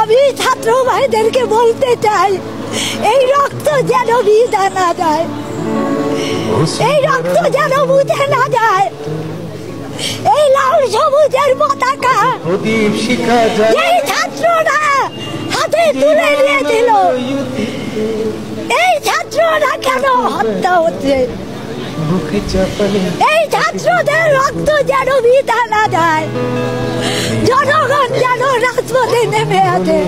আমি ছাত্র ভাইদেরকে বলতে চাই, এই রক্ত যেন ভিজা না যায়, এই রক্ত যেন মুছে না যায়। এই লাল সবুজের পতাকা এই ছাত্ররা হাতে তুলে নিয়েছিল, এই ছাত্ররা কেন হত্যা হচ্ছে? এই ছাত্রদের রক্ত যেন ভিজা না যায়, জনগণ যেন রাজপথে নেমে আছে।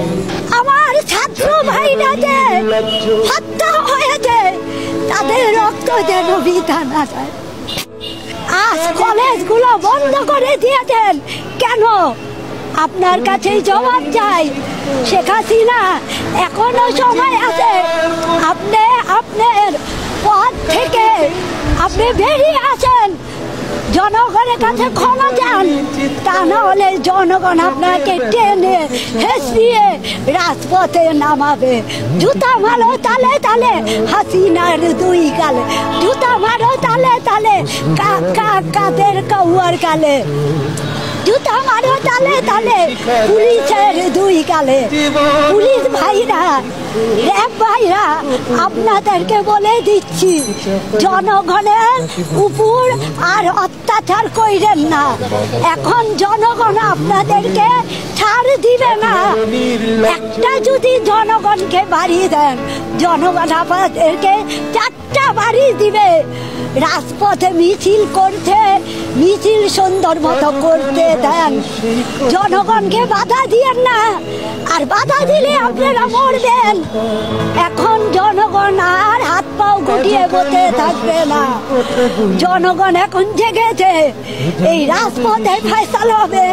আমার ছাত্র ভাইরা যে হত্যা হয়েছে তাদের রক্ত যেন ভিজা না যায়। আজ কলেজগুলো বন্ধ করে দিয়েছেন কেন? আপনার কাছেই জবাব চাই। শেখ হাসিনা, এখনো সময় আছে, আপনি আপনার পদ থেকে আপনি বেরিয়ে আসেন, জনগণের কাছে ক্ষমা চান। তা না হলে জনগণ আপনাকে টেনে হেসড়িয়ে রাজপথে নামাবে। জুতা মারো তালে তালে হাসিনার দুই গালে, জুতা মারো তালে তালে কাদের কাউয়ার গালে, জুতা মারো তালে তালে পুলিশের দুই গালে। পুলিশ ভাইরা, র্যাব ভাইরা, আপনাদেরকে বলে দিচ্ছি, জনগণের উপর আর অত্যাচার কইরেন না। এখন জনগণ আপনাদেরকে ছাড় দিবে না। একটা যদি জনগণকে বাড়ি দেন, জনগণ আপনাদেরকে 4টা বাড়ি দিবে। রাজপথে মিছিল করতে, মিছিল সুন্দর মতো করতে দেন, জনগণকে বাধা দিয়েন না। আর বাধা দিলে আপনারা মরবেন। এখন জনগণ আর হাত পাও গুটিয়ে বসে থাকবে না। জনগণ এখন জেগেছে। এই রাজপথে ফয়সালা হবে,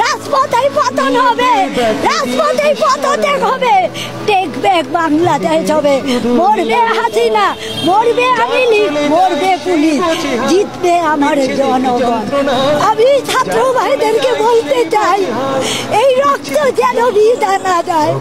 রাজপথে পতন হবে, রাজপথে পদত্যাগ হবে, টেক ব্যাক বাংলাদেশ হবে। মরবে হাসিনা, মরবে আওয়ামী লীগ, মরবে পুলিশ, জিতবে আমার জনগণ। আমি ছাত্র ভাইদেরকে বলতে চাই, এই রক্ত যেন ভিজা না যায়।